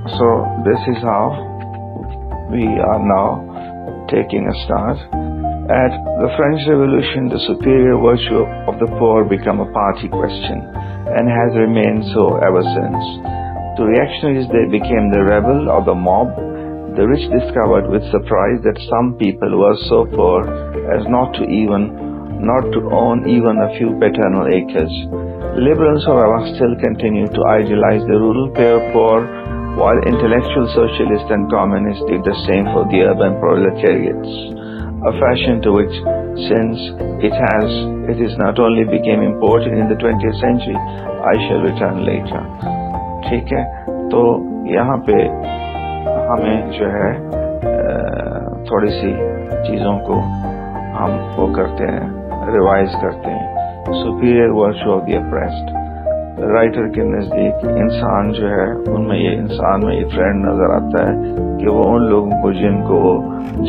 So this is how we are now taking a start. At the French Revolution, the superior virtue of the poor became a party question and has remained so ever since. To reactionaries, they became the rebel or the mob. The rich discovered with surprise that some people were so poor as not to own even a few paternal acres. Liberals, however, still continue to idealize the rural poor, while intellectual socialists and communists did the same for the urban proletariats, a fashion to which, since it is not only became important in the 20th century, I shall return later. ٹھیک ہے, تو یہاں پہ ہمیں جو ہے تھوڑی سی چیزوں کو ہم وہ کرتے ہیں, ریوائز کرتے ہیں. Superior virtue of the oppressed. Writer کے نزدیک انسان جو ہے ان میں یہ ٹرینڈ نظر آتا ہے کہ وہ ان لوگوں کو جن کو وہ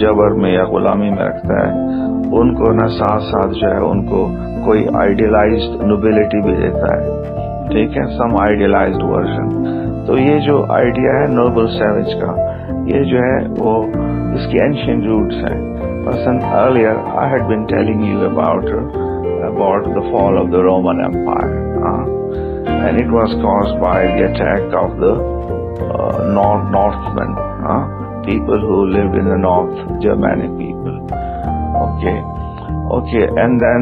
جبر میں یا غلامی میں رکھتا ہے ان کو نہ ساتھ جو ہے ان کو کوئی آئیڈیلائزڈ نوبلٹی بھی دیتا ہے. ٹھیک ہے, سم آئیڈیلائزڈ ورژن. تو یہ جو آئیڈیا ہے نوبل سیویج کا, یہ جو ہے وہ اس کی اینشینٹ روٹس ہیں. مثلاً earlier I had been telling you about the fall of the Roman Empire, and it was caused by the attack of the Northmen, people who lived in the North, Germanic people. Okay, and then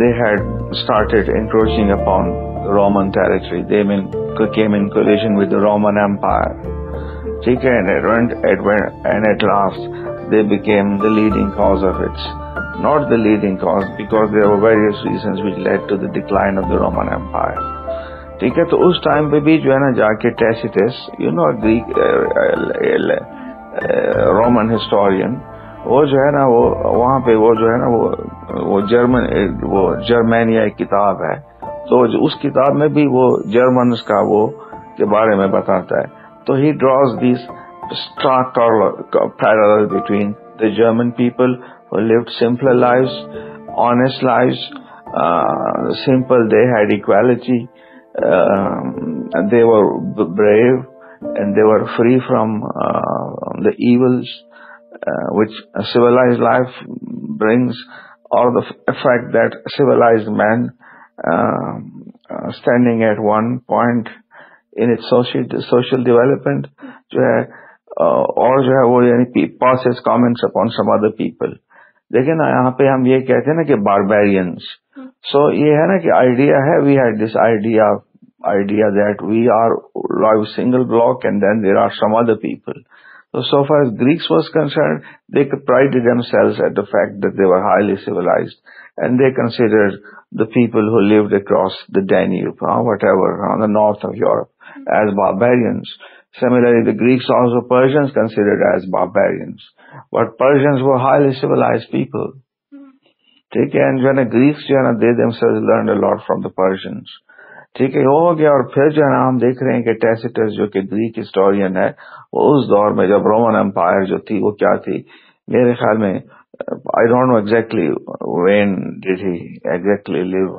they had started encroaching upon Roman territory. They came in collision with the Roman Empire. Okay, and at last they became the leading cause of it. Not the leading cause, because there were various reasons which led to the decline of the Roman Empire. ٹھیک ہے, تو اس time پہ بھی جو ہے نا جا کے ٹیسیٹس, گریک رومن ہسٹورین, وہ جو ہے نا وہ وہاں پہ وہ جو ہے نا وہ جرمینیا ایک کتاب ہے, تو اس کتاب میں بھی وہ جرمنس کا وہ کے بارے میں بتاتا ہے. تو he draws these stark parallel between the German people who lived simpler lives, honest lives, simple, they had equality, they were brave, and they were free from the evils which a civilized life brings, or the fact that civilized man standing at one point in its social development جو ہے اور جو ہے وہ یعنی passes comments upon some other people. لیکن یہاں پہ ہم یہ کہتے ہیں نا کہ barbarians. So یہ ہے نا کہ آئیڈیا ہے, we had this idea that we are like a single block and then there are some other people. So far as Greeks was concerned, they prided themselves at the fact that they were highly civilized, and they considered the people who lived across the Danube, whatever, on the north of Europe, as barbarians. Similarly, the Greeks, also Persians, considered as barbarians. But Persians were highly civilized people. ٹھیک ہے, and when the Greeks جو ہے نا they themselves learned a lot from the Persians. ٹھیک ہے, ہو گیا. اور پھر جو ہے نا ہم دیکھ رہے ہیں کہ ٹیسیٹس جو کہ گریک ہسٹورین ہے, وہ اس دور میں جب رومن امپائر جو تھی وہ کیا تھی, میرے خیال میں I don't know exactly when did he exactly live,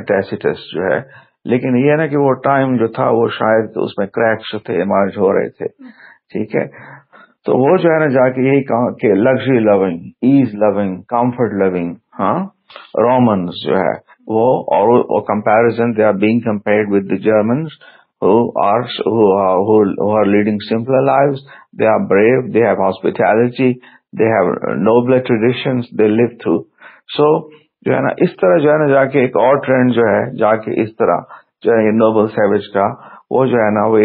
ٹیسیٹس جو ہے, لیکن یہ نا کہ وہ ٹائم جو تھا وہ شاید اس میں کریکس تھے ایمرج ہو رہے تھے. ٹھیک ہے, تو وہ جو ہے نا جا کے یہی کہا کہ luxury living, ease living, comfort living Romans جو ہے وہ, اور comparison they are being compared with the Germans who are leading simpler lives. They are brave, they have hospitality, they have nobler traditions, they live through. So جو ہے نا اس طرح جو ہے نا جا کے ایک اور ٹرینڈ جو ہے جا کے اس طرح جو ہے نوبل سیویج کا وہ جو ہے نا وہ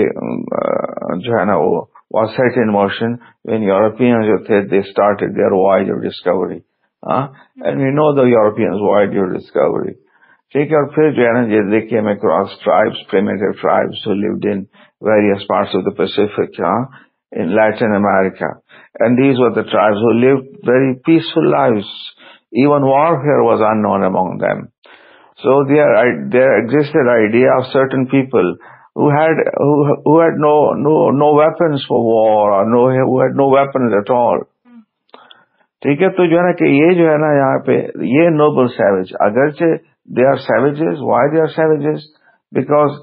جو ہے نا وہ was set in motion when Europeans جو تھے they started their voyage of discovery. And we know the Europeans voyage of discovery. ٹھیک ہے, اور پھر جو ہے نا یہ دیکھیے میں cross tribes, primitive tribes who lived in various parts of the Pacific, in Latin America. And these were the tribes who lived very peaceful lives. Even warfare was unknown among them. So there existed idea of certain people who had no weapons for war, or who had no weapons at all. ٹھیک ہے, تو جو ہے نا کہ یہ جو ہے نا یہاں پہ یہ نوبل سیویج, اگرچہ they are savages. Why they are savages? Because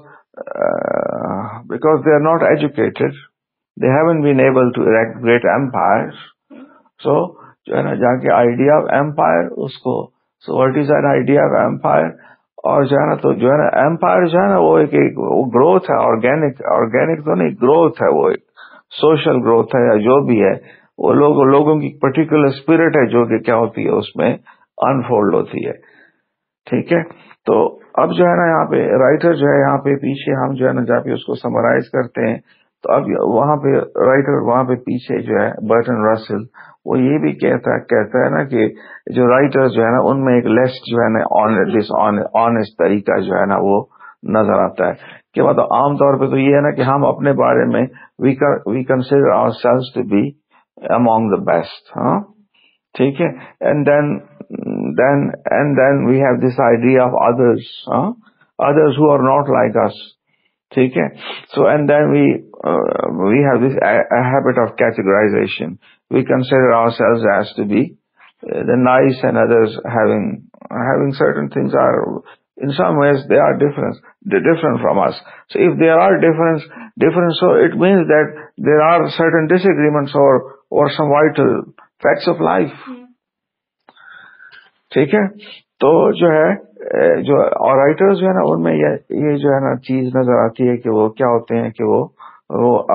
because they are not educated, they haven't been able to erect great empires. So جو ہے نا جا کے آئیڈیا آف ایمپائر اس کو so what is an idea of empire اور جو ہے نا تو جو ہے نا ایمپائر جو ہے نا وہ ایک گروتھ ہے آرگینک تو نہیں گروتھ ہے وہ ایک سوشل گروتھ ہے یا جو بھی ہے وہ لوگوں کی پرٹیکولر اسپرٹ ہے جو کہ کیا ہوتی ہے اس میں انفولڈ ہوتی ہے. ٹھیک ہے تو اب جو ہے نا یہاں پہ رائٹر جو ہے یہاں پہ پیچھے ہم جو ہے نا جا کے اس کو سمرائز کرتے ہیں تو اب وہاں پہ رائٹر وہاں پہ پیچھے جو ہے برٹن رسل وہ یہ بھی کہتا ہے نا کہ جو رائٹر جو ہے نا ان میں ایک لیسٹ جو ہے نا آنےسٹ طریقہ جو ہے نا وہ نظر آتا ہے کہ مطلب عام طور پہ تو یہ ہے نا کہ ہم اپنے بارے میں we consider ourselves to be among the best. ٹھیک ہے and then we have this idea of others who are not like us. ٹھیک ہے so and then we have this a habit of categorization. We consider ourselves as to be the nice and others having certain things are in some ways they are different from us. So if there are different so it means that there are certain disagreements or some vital facts of life. ٹھیک ہے تو جو ہے جو اور writers جو ہے نا ان میں یہ جو ہے نا چیز نظر آتی ہے کہ وہ کیا ہوتے ہیں کہ وہ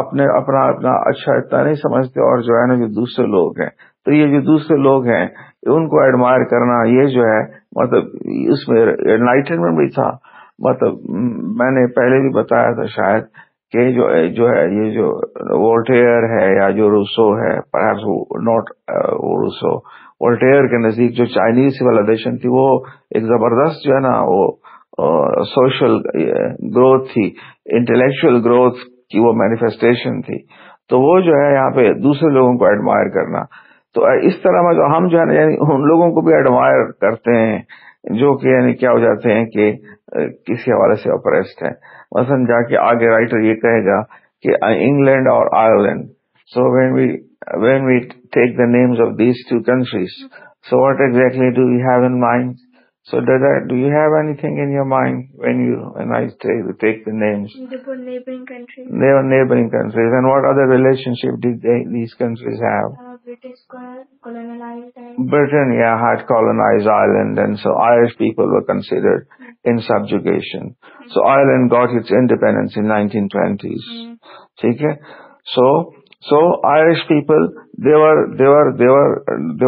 اپنا اچھا اتنا نہیں سمجھتے اور جو ہے نا جو دوسرے لوگ ہیں تو یہ جو دوسرے لوگ ہیں ان کو ایڈمائر کرنا یہ جو ہے مطلب اس میں انلائٹنمنٹ بھی تھا. مطلب میں نے پہلے بھی بتایا تھا شاید کہ جو ہے یہ جو وولٹیئر ہے یا جو روسو ہے پرہیپس ناٹ روسو وولٹیئر کے نزدیک جو چائنیز سویلائزیشن تھی وہ ایک زبردست جو ہے نا وہ سوشل گروتھ تھی انٹلیکچوئل گروتھ کی وہ مینیفیسٹیشن تھی تو وہ جو ہے یہاں پہ دوسرے لوگوں کو ایڈمائر کرنا تو اس طرح میں ہم جو ہے نا یعنی ان لوگوں کو بھی ایڈمائر کرتے ہیں جو کہ یعنی کیا ہو جاتے ہیں کہ کسی حوالے سے اپریسڈ ہیں. مثلا جا کے آگے رائٹر یہ کہے گا کہ انگلینڈ اور Ireland so when we take the names of these two countries, so what exactly do we have in mind? So do you have anything in your mind when I take the names? The neighboring countries. They were neighboring countries. And what other relationship did these countries have? British colonized Britain, had colonized Ireland, and so Irish people were considered in subjugation. So Ireland got its independence in 1920s. ٹھیک ہے So Irish people, they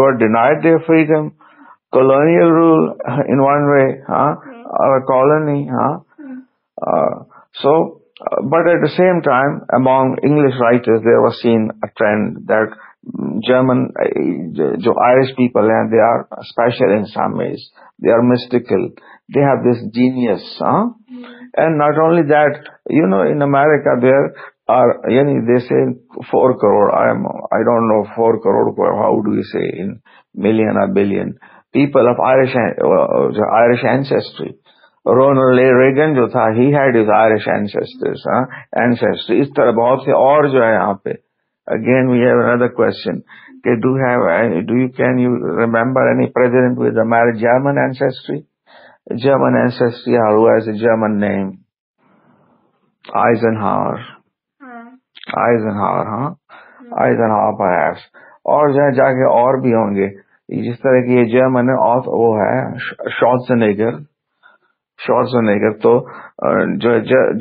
were denied their freedom, colonial rule in one way, or a colony, but at the same time, among English writers, there was seen a trend that German, jo Irish people, and they are special in some ways. They are mystical. They have this genius, and not only that, in America there are, they say 4 crore. I don't know 4 crore. How do you say in million or billion people of Irish ancestry? Ronald A. Reagan جو تھا he had his Irish ancestry. اس طرح بہت سے اور جو ہے یہاں پہ. Again we have another question. Can you remember any president with a German ancestry? German ancestry or who has a German name? Eisenhower, Eisenhower perhaps. اور جا کے اور بھی ہوں گے جس طرح کی یہ جرمن وہ ہے شارٹزنیگر. تو جو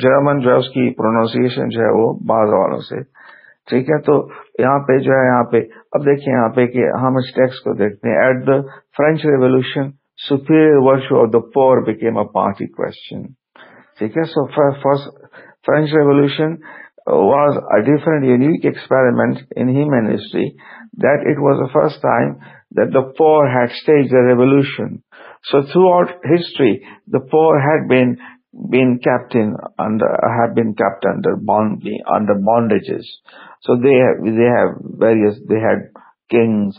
جرمن جو ہے اس کی پروننسیشن جو ہے وہ بعض والوں سے ٹھیک ہے. تو یہاں پہ جو ہے یہاں پہ اب دیکھیں یہاں پہ کہ ہم اس ٹیکسٹ کو دیکھتے ہیں. At the French revolution superior virtue of the poor became a party question. ٹھیک ہے. So first French Revolution was a different, unique experiment in human history, that it was the first time that the poor had staged a revolution. So throughout history, the poor had been kept under bondages. So they had kings.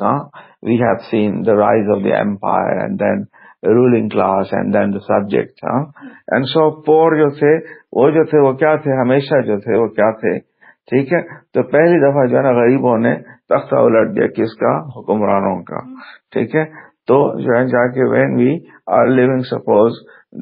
We have seen the rise of the empire, and then ruling class, and then the subject. And so poor جو تھے وہ کیا تھے ہمیشہ جو تھے وہ کیا تھے ٹھیک ہے. تو پہلی دفعہ جو ہے نا غریبوں نے تختہ الٹ دیا کس کا حکمرانوں کا ٹھیک ہے. تو جو ہے جا کے when we are living, suppose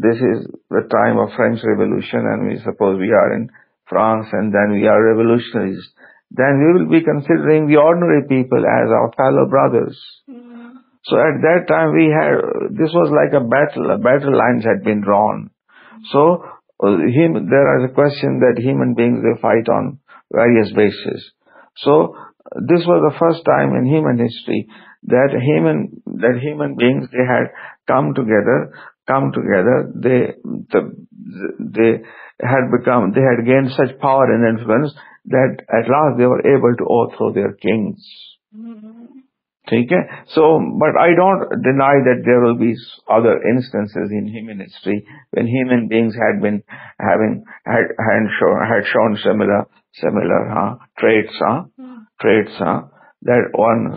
this is the time of French Revolution and we suppose we are in France, and then we are revolutionaries, then we will be considering the ordinary people as our fellow brothers. So at that time this was like a battle lines had been drawn. So there is a question that human beings, they fight on various bases. So this was the first time in human history that human beings, they had come together, they had gained such power and influence that at last they were able to overthrow their kings. Okay? So, but I don't deny that there will be other instances in human history when human beings had shown similar traits, that one.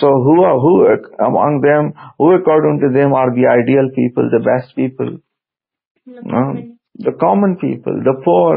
So who among them, who according to them are the ideal people, the best people? The common people, the poor.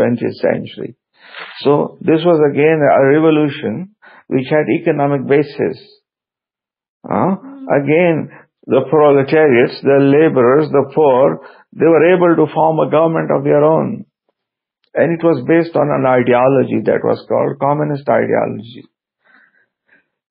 20th century. So this was again a revolution which had economic basis. Again, the proletariats, the laborers, the poor, they were able to form a government of their own. And it was based on an ideology that was called communist ideology.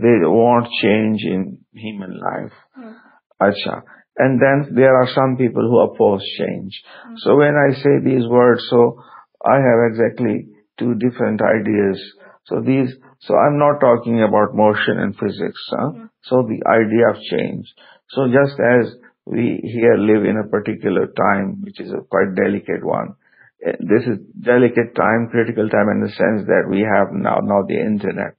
they want change in human life. Acha. And then there are some people who oppose change. So when I say these words, so I have exactly two different ideas. So I'm not talking about motion and physics. So the idea of change. So just as we here live in a particular time, which is a quite delicate one. This is delicate time, critical time in the sense that we have now the internet.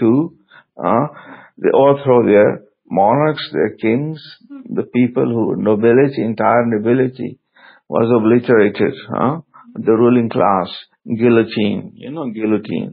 coup, they overthrow their monarchs, their kings, the people who entire nobility was obliterated. The ruling class, guillotine, guillotine.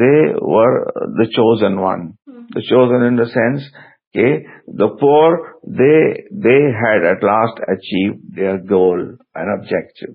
they were the chosen one. The chosen in the sense the poor, they had at last achieved their goal and objective.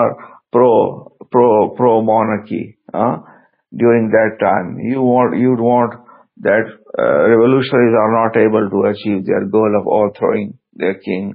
are pro monarchy during that time, you'd want that revolutionaries are not able to achieve their goal of overthrowing their king.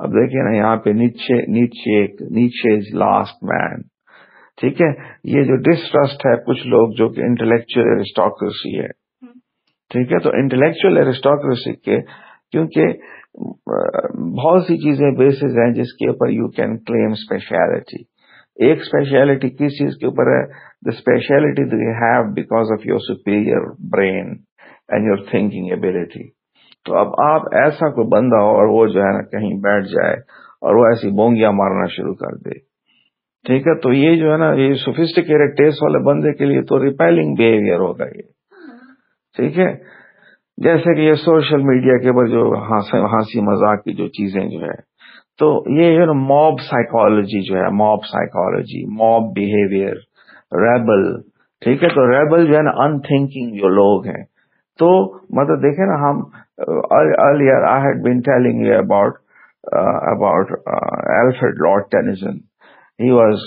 اب دیکھیں نا یہاں پہ نیچے از last main. ٹھیک ہے, یہ جو ڈسٹرسٹ ہے کچھ لوگ جو کہ انٹلیکچوئل ایرسٹوکریسی ہے. ٹھیک ہے, تو انٹلیکچوئل ایرسٹوکریسی کے کیونکہ بہت سی چیزیں بیسز ہیں جس کے اوپر یو کین کلیم اسپیشلٹی. ایک اسپیشلٹی کس چیز کے اوپر ہے؟ دا speciality that you have because of your superior brain and your thinking ability. تو اب آپ ایسا کوئی بندہ ہو اور وہ جو ہے نا کہیں بیٹھ جائے اور وہ ایسی بونگیاں مارنا شروع کر دے. ٹھیک ہے, تو یہ جو ہے نا یہ سوفسٹیکیٹڈ ٹیسٹ والے بندے کے لیے تو ریپیلنگ بیہیویئر ہوگا یہ. ٹھیک ہے, جیسے کہ یہ سوشل میڈیا کے اوپر جو ہنسی مذاق کی جو چیزیں جو ہے, تو یہ جو موب سائیکالوجی جو ہے, موب بیہیویئر, ریبل. ٹھیک ہے, تو ریبل جو ہے نا ان تھنکنگ جو لوگ ہیں. تو مطلب دیکھیں نا ہم earlier I had been telling you about Alfred Lord Tennyson. He was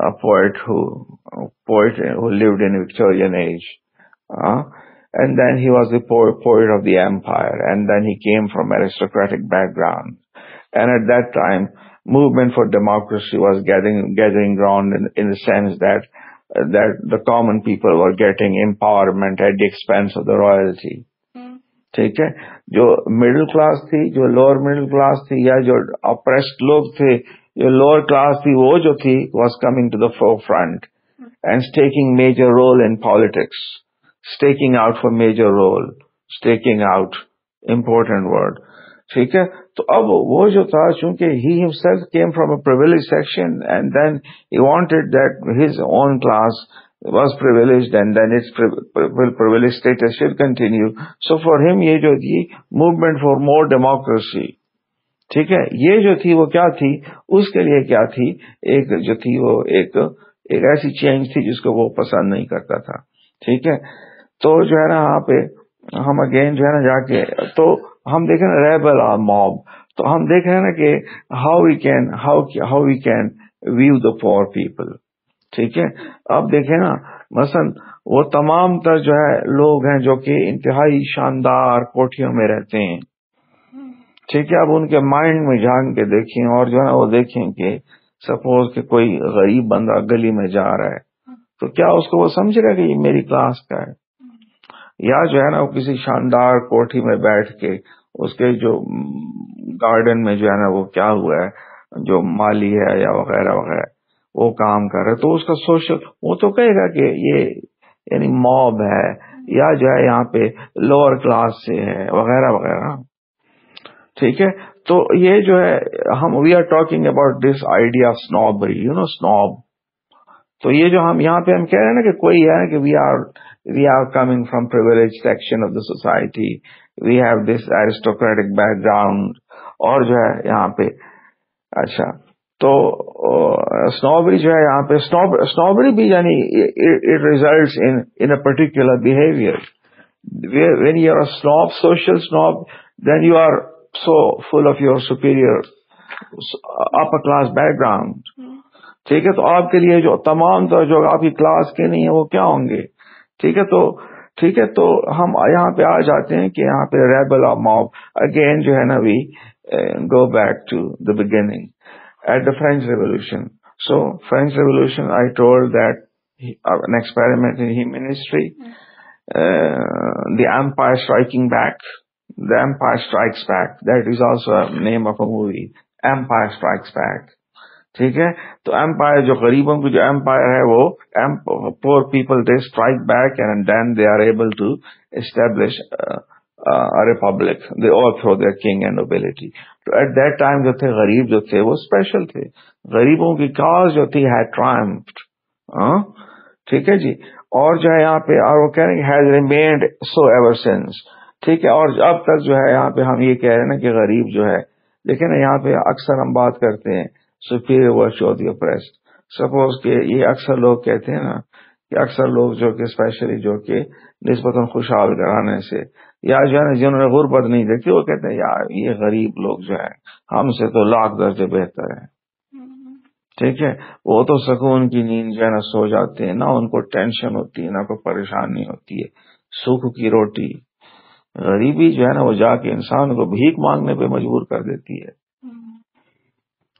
a poet who lived in Victorian age. And then he was the poet of the empire, and then he came from aristocratic background. And at that time, movement for democracy was gathering ground in the sense that the common people were getting empowerment at the expense of the royalty. ٹھیک ہے, جو middle class تھی, جو lower middle class تھی, یا جو oppressed لوگ تھے, جو لوور کلاس تھی, وہ جو تھی was coming to the forefront and taking major role in politics, staking out for major role, staking out important word. ٹھیک ہے, تو اب وہ جو تھا چونکہ ہی himself came from a privileged section and then he wanted that his own class was privileged and then its privileged status should continue. So for him یہ جو تھی movement for more democracy. ٹھیک ہے, یہ جو تھی وہ کیا تھی, اس کے لیے کیا تھی, ایک جو تھی وہ ایک ایسی چینج تھی جس کو وہ پسند نہیں کرتا تھا. ٹھیک ہے, تو جو ہے نا یہاں پہ ہم اگین جو ہے نا جا کے تو ہم دیکھیں نا ریبل اور موب, تو ہم دیکھ رہے ہیں نا کہ how we can view the poor people. ٹھیک ہے, اب دیکھیں نا مثلا وہ تمام تر جو ہے لوگ ہیں جو کہ انتہائی شاندار کوٹھیوں میں رہتے ہیں. ٹھیک ہے, اب ان کے مائنڈ میں جان کے دیکھیں اور جو ہے نا وہ دیکھیں کہ سپوز کہ کوئی غریب بندہ گلی میں جا رہا ہے تو کیا اس کو وہ سمجھ رہا ہے کہ یہ میری کلاس کا ہے, یا جو ہے نا وہ کسی شاندار کوٹھی میں بیٹھ کے اس کے جو گارڈن میں جو ہے نا وہ کیا ہوا ہے جو مالی ہے یا وغیرہ وغیرہ وہ کام کر رہے, تو اس کا سوشل وہ تو کہے گا کہ یہ یعنی موب ہے یا جو ہے یہاں پہ لوور کلاس سے ہے وغیرہ وغیرہ. ٹھیک ہے, تو یہ جو ہے ہم we are talking about this idea of snobbery, snob. تو یہ جو ہم یہاں پہ ہم کہہ رہے ہیں نا کہ کوئی ہے کہ we are coming from privileged section of the society, we have this aristocratic background, اور جو ہے یہاں پہ اچھا تو snobbery جو ہے یہاں پہ snobbery بھی یعنی it results in a particular behavior. When you are a snob, social snob, then you are so full of your superior upper class background. ٹھیک ہے, تو آپ کے لیے جو تمام تو جو آپ کی کلاس کے نہیں ہیں وہ کیا ہوں گے. ٹھیک ہے, تو ہم یہاں پہ آ جاتے ہیں کہ یہاں پہ ریبل اور موب اگین جو ہے نا we go back to the beginning at the French Revolution. So French Revolution I told that an experiment in human history, the empire striking back, the empire strikes back, that is also a name of a movie, Empire Strikes Back. ٹھیک ہے, تو umpire جو غریبوں کی جو umpire ہے وہ poor people they strike back and then they are able to establish republic, they all throw their king and nobility. تو ایٹ دیٹ ٹائم جو تھے غریب جو تھے وہ اسپیشل تھے, غریبوں کی کاز جو تھی ہیڈ ٹرائمفڈ. ٹھیک ہے جی, اور جو ہے یہاں پہ اور وہ کہہ رہے ہیں has remained so ever since. ٹھیک ہے, اور اب تک جو ہے یہاں پہ ہم یہ کہہ رہے ہیں نا کہ غریب جو ہے دیکھیں نا یہاں پہ اکثر ہم بات کرتے ہیں superior virtue of the oppressed. Suppose کہ یہ اکثر لوگ کہتے ہیں نا کہ اکثر لوگ جو کہ اسپیشلی جو کہ نسبتاً خوشحال گھرانے سے یا جو ہے نا جنہوں نے غربت نہیں دیکھی وہ کہتے ہیں یار یہ غریب لوگ جو ہے ہم سے تو لاکھ درجے بہتر ہیں. ٹھیک ہے, وہ تو سکون کی نیند جو ہے نا سو جاتے ہیں, نہ ان کو ٹینشن ہوتی ہے نہ کوئی پریشانی ہوتی ہے, سکھ کی روٹی. غریبی جو ہے نا وہ جا کے انسان کو بھیک مانگنے پہ مجبور کر دیتی ہے.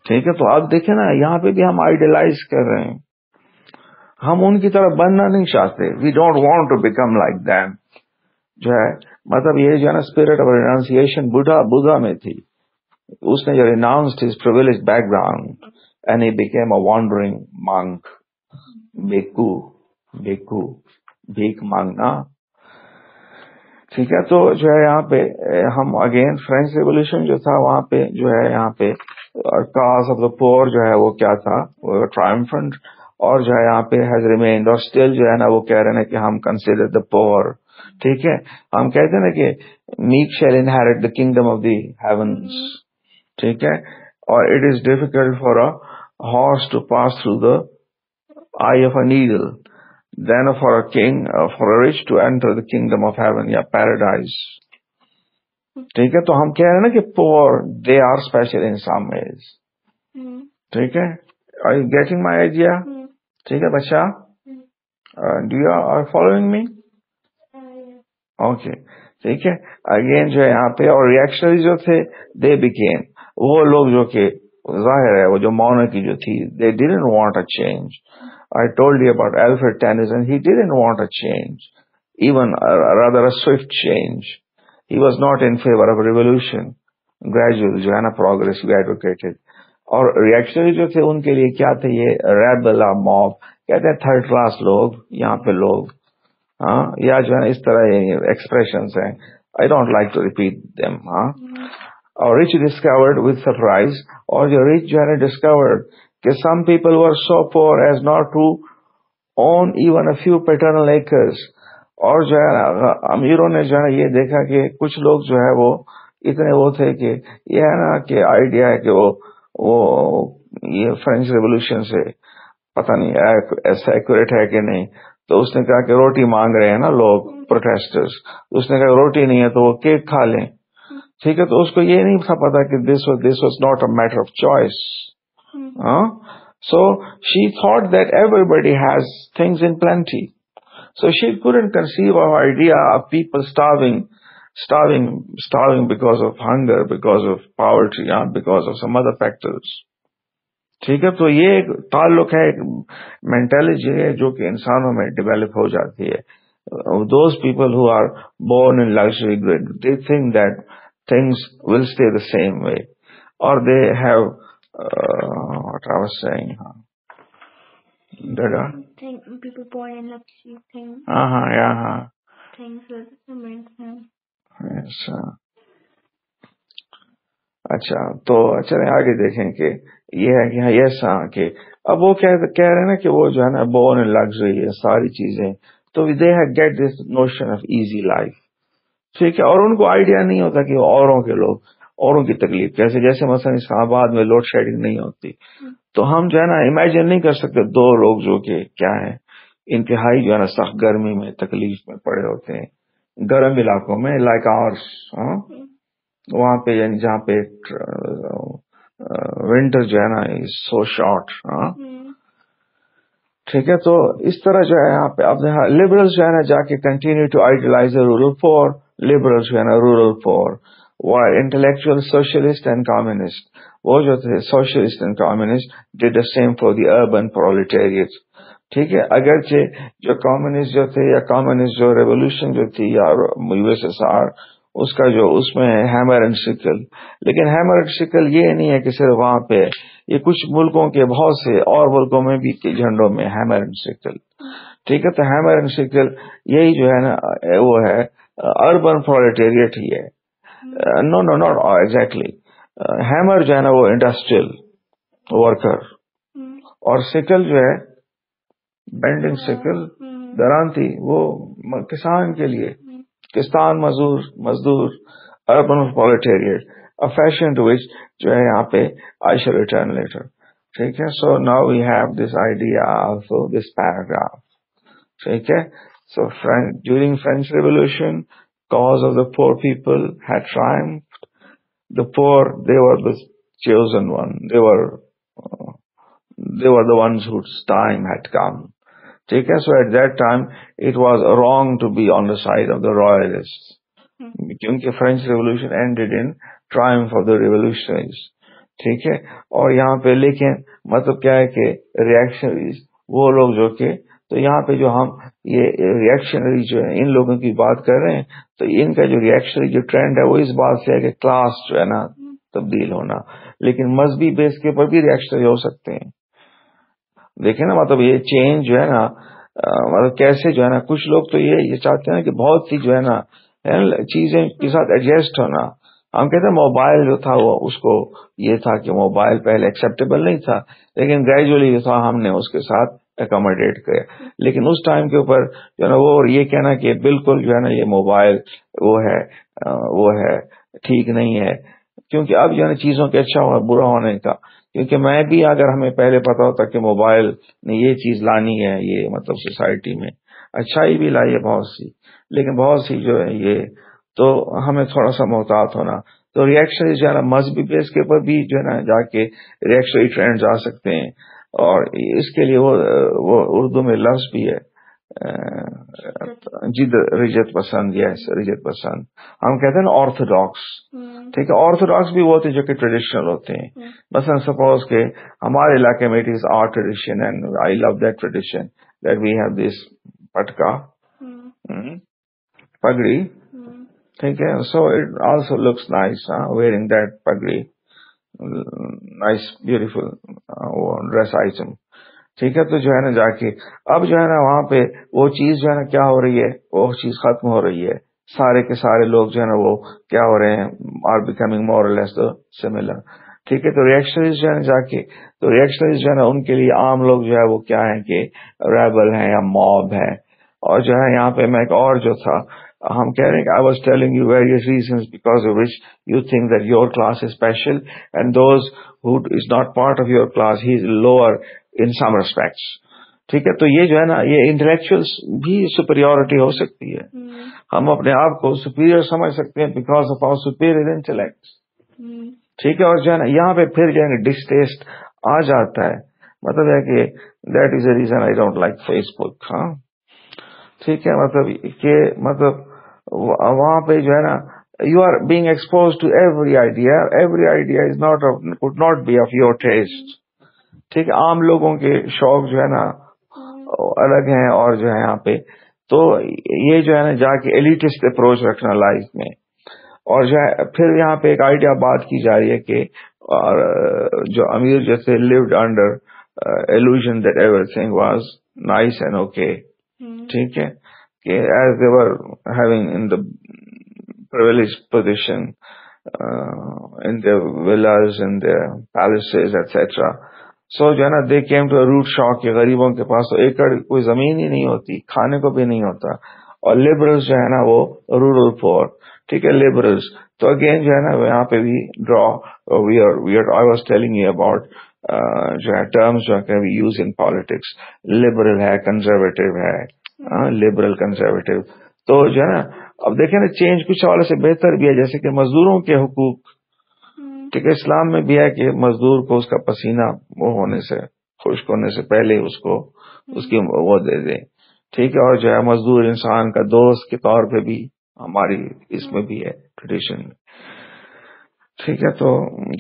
ٹھیک ہے. تو اب دیکھیں نا یہاں پہ بھی ہم آئیڈیلائز کر رہے ہیں, ہم ان کی طرح بننا نہیں چاہتے. We don't want to become like them. جو ہے مطلب یہ جو ہے نا اسپرٹ آف رینانسیشن بدھا میں تھی. اس نے جو renounced his privilege background and he became a wandering monk. Bhikkhu بھیک مانگنا. ٹھیک ہے. تو جو ہے یہاں پہ ہم اگین فرینچ ریولیوشن جو تھا وہاں پہ جو ہے یہاں پہ کاز آف دا پور جو ہے وہ کیا تھا, وہ ٹرائمفنٹ. اور جو ہے یہاں پہ ہیز ریمینڈ, اور اسٹل جو ہے نا وہ کہہ رہے ہیں کہ ہم کنسیڈر دا پور. ٹھیک ہے. ہم کہتے ہیں نا کہ meek shall inherit the kingdom of the heavens. ٹھیک ہے. اور it is difficult for a horse to pass through the eye of a needle than for a king for a rich to enter the kingdom of heaven یا paradise. ٹھیک ہے. تو ہم کہہ رہے ہیں نا کہ پور they are special in some ways. ٹھیک ہے. Are you getting my idea? ٹھیک ہے بچہ, do you are following me? Okay. ٹھیک ہے. اگین جو ہے یہاں پہ اور ریئیکشنری جو تھے دے بیکیم, وہ لوگ جو کہ ظاہر ہے وہ جو مونارکی جو تھی they didn't want a change. I told you about Alfred Tennyson. He didn't want a change, even rather a swift change. He was not in favor of revolution. Gradual جو ہے نا progress we advocated. اور reactionary جو تھے ان کے لیے کیا تھے, یہ ریبل موب کہتے ہیں, تھرڈ کلاس لوگ یہاں پہ لوگ, ہاں, یا جو ہے نا اس طرح ایکسپریشنز ہیں. I don't like to repeat them. ہاں. اور rich discovered with surprise, اور جو rich جو ہے نا discovered کہ some people were so poor as not to own even a few paternal acres. اور جو ہے نا امیروں نے جو ہے نا یہ دیکھا کہ کچھ لوگ جو ہے وہ اتنے وہ تھے کہ یہ ہے نا کہ آئیڈیا ہے کہ وہ یہ فرینچ ریولیوشن سے پتہ نہیں ایسا ایکوریٹ ہے کہ نہیں. تو اس نے کہا کہ روٹی مانگ رہے ہیں نا لوگ پروٹیسٹرز, اس نے کہا روٹی نہیں ہے تو وہ کیک کھا لیں. ٹھیک ہے. تو اس کو یہ نہیں تھا پتا کہ this was not a matter of choice. So she thought that everybody has things in plenty. So she couldn't conceive of idea of people starving because of hunger, because of poverty, because of some other factors. ٹھیک ہے. تو یہ ایک تعلق ہے, ایک mentality ہے جو کہ انسانوں میں ڈیولپ ہو جاتی ہے. Those people who are born in luxury grid, they think that things will stay the same way, or they have what I was saying. Dada? People born in luxury things. Yeah. Things will remain same. Yes. اچھا. تو چلیں آگے دیکھیں کہ یہ ہے کہ یس ہاں کہ اب وہ کہہ رہے ہیں نا کہ وہ جو ہے نا بورن ان لگژری ہے ساری چیزیں, تو they have get this notion of easy life. ٹھیک ہے. اور ان کو آئیڈیا نہیں ہوتا کہ اوروں کے لوگ, اوروں کی تکلیف کیسے, جیسے مثلا اسلام آباد میں لوڈ شیڈنگ نہیں ہوتی, تو ہم جو ہے نا امیجن نہیں کر سکتے دو لوگ جو کہ کیا ہے انتہائی جو ہے نا سخت گرمی میں تکلیف میں پڑے ہوتے ہیں گرم علاقوں میں, لائک آورس, وہاں پہ یعنی جہاں پہ ونٹر جو ہے نا سو شارٹ. ٹھیک ہے. تو اس طرح جو ہے یہاں پہ اپنے لبرلز جو ہے نا جا کے کنٹینیو ٹو آئیڈیلائز رورل پور. لبرلز جو ہے نا رورل پور, انٹلیکچوئل سوشلسٹ اینڈ کمیونسٹ, وہ جو تھے socialist and communist did the same for the urban proletariat. ٹھیک ہے. اگرچہ جو کمیونسٹ جو تھے یا کمیونسٹ جو ریولیوشن جو تھی یا USSR اس کا جو اس میں ہیمر اینڈ سکل, لیکن ہیمر اینڈ سکل یہ نہیں ہے کہ صرف وہاں پہ, یہ کچھ ملکوں کے بہت سے اور ملکوں میں بھی جھنڈوں میں ہیمر اینڈ سکل. ٹھیک ہے. تو ہیمر اینڈ سکل یہی جو ہے نا وہ ہے اربن پرولٹیریٹ ہی ہے. نو ناٹ ایگزیکٹلی. ہیمر جو ہے نا وہ انڈسٹریل ورکر, اور سکل جو ہے بینڈنگ سکل درانتی وہ کسان کے لیے, کسان مزدور urban پرولٹیریٹ, a fashion to which جو ہے یہاں پہ I shall return later. ٹھیک ہے. So now we have this idea also, this paragraph. ٹھیک ہے. So during French Revolution, cause of the poor people had triumphed. The poor, they were the chosen one. They were the ones whose time had come. ٹھیک ہے. So at that time, it was wrong to be on the side of the royalists. کیونکہ French revolution ended in triumph of the revolutionaries. ٹھیک ہے. اور یہاں پہ لیکن مطلب کیا ہے کہ ریئیکشنریز وہ لوگ جو کہ تو یہاں پہ جو ہم یہ ریئیکشنری جو ہے ان لوگوں کی بات کر رہے ہیں تو ان کا جو ریئیکشنری جو ٹرینڈ ہے وہ اس بات سے ہے کہ کلاس جو ہے نا تبدیل ہونا, لیکن مذہبی بیس کے اوپر بھی ریئیکشنری ہو سکتے ہیں. دیکھیں نا مطلب یہ چینج جو ہے نا مطلب کیسے جو ہے نا کچھ لوگ تو یہ چاہتے ہیں کہ بہت سی جو ہے نا چیزیں کے ساتھ ایڈجسٹ ہونا. ہم کہتے ہیں موبائل جو تھا وہ اس کو یہ تھا کہ موبائل پہلے ایکسیپٹیبل نہیں تھا لیکن گریجولی جو تھا ہم نے اس کے ساتھ اکوموڈیٹ کیا, لیکن اس ٹائم کے اوپر جو ہے نا وہ یہ کہنا کہ بالکل جو ہے نا یہ موبائل وہ ہے ٹھیک نہیں ہے, کیونکہ اب جو ہے نا چیزوں کے اچھا اور برا ہونے کا, کیونکہ میں بھی اگر ہمیں پہلے پتا ہوتا کہ موبائل نے یہ چیز لانی ہے یہ مطلب سوسائٹی میں اچھائی بھی لائی ہے بہت سی, لیکن بہت سی جو ہے یہ تو ہمیں تھوڑا سا محتاط ہونا. تو ریئیکشن جو ہے نا مذہبی بیس کے اوپر بھی جو ہے نا جا کے ریئیکشنری ٹرینڈ آ سکتے ہیں, اور اس کے لیے وہ اردو میں لفظ بھی ہے جد رجت پسند, یس رجت پسند ہم کہتے ہیں نا آرتھوڈاکس. ٹھیک ہے, آرتھوڈاکس بھی وہ ہوتے ہیں جو کہ ٹریڈیشنل ہوتے ہیں. مثلا سپوز کہ ہمارے علاقے میں it is our tradition and I love that tradition that we have this patka pagri. ٹھیک ہے, so it also looks nice wearing that pagri, nice beautiful dress item. ٹھیک ہے, تو جو ہے نا جا کے اب جو ہے نا وہاں پہ وہ چیز جو ہے نا کیا ہو رہی ہے وہ چیز ختم ہو رہی ہے. سارے کے سارے لوگ جو ہے نا وہ کیا ہو رہے ہیں آر بیکمنگ مور اور لیس سملر. ٹھیک ہے, تو ریئیکشنریز جو ہے نا جا کے تو ریئیکشنریز جو ہے نا ان کے لیے عام لوگ جو ہے وہ کیا ہے کہ ریبل ہیں یا موب ہے. اور جو ہے یہاں پہ میں ایک اور جو تھا ہم کہہ رہے ہیں کہ I was telling you various reasons because of which you think that your class is special and those who is not part of your class he is lower in some respects. ٹھیک ہے, تو یہ جو ہے نا یہ intellectuals بھی superiority ہو سکتی ہے. ہم اپنے آپ کو سپیریئر سمجھ سکتے ہیں because of our superior intellect. ٹھیک ہے, اور جو ہے نا یہاں پہ پھر جو ہے نا ڈسٹیسٹ آ جاتا ہے, مطلب ہے کہ that is a reason I don't like Facebook. ہاں ٹھیک ہے, مطلب کہ مطلب وہاں پہ جو ہے نا you are being expose to every idea is not could not be of your taste. ٹھیک ہے, عام لوگوں کے شوق جو ہے نا الگ ہیں, اور جو ہے یہاں پہ تو یہ جو ہے نا جا کے ایلیٹسٹ اپروچ رکھنا لائف میں, اور جو ہے پھر یہاں پہ ایک آئیڈیا بات کی جا رہی ہے کہ جو امیر جیسے lived under illusion that everything was nice and okay. ٹھیک ہے, کہ as they were having in the privileged position in their villas, in their palaces, etc. So جو ہے نا they came to a root shock کہ غریبوں کے پاس تو ایکڑ کوئی زمین ہی نہیں ہوتی, کھانے کو بھی نہیں ہوتا, اور liberals جو ہے نا وہ rural poor. ٹھیک ہے, liberals تو اگین جو ہے نا یہاں پہ بھی draw I was telling you about جو ہے ٹرمز جو ہے we use in politics. liberal ہے, conservative ہے, لبرل کنزرویٹو. تو جو ہے نا اب دیکھیں نا چینج کچھ حوالے سے بہتر بھی ہے, جیسے کہ مزدوروں کے حقوق. ٹھیک ہے, اسلام میں بھی ہے کہ مزدور کو اس کا پسینہ وہ ہونے سے خشک ہونے سے پہلے اس کو اس کی وہ دے دیں. ٹھیک ہے, اور جو ہے مزدور انسان کا دوست کے طور پہ بھی ہماری اس میں بھی ہے ٹریڈیشن میں. ٹھیک ہے, تو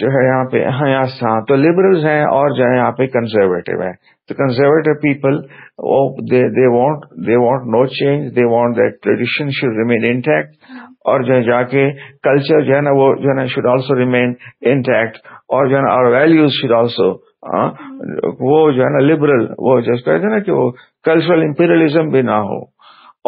جو ہے یہاں پہ ہاں تو لبرلز ہیں, اور جو ہے یہاں پہ کنزرویٹو ہیں. تو conservative people they want no change, they want that tradition should remain intact, اور جو ہے جا کے کلچر جو ہے نا وہ جو ہے نا should also remain intact, اور جو ہے نا our values should also وہ جو ہے نا لبرل وہ جو کہتے ہیں نا کہ وہ کلچرل امپیریلزم بھی نہ ہو,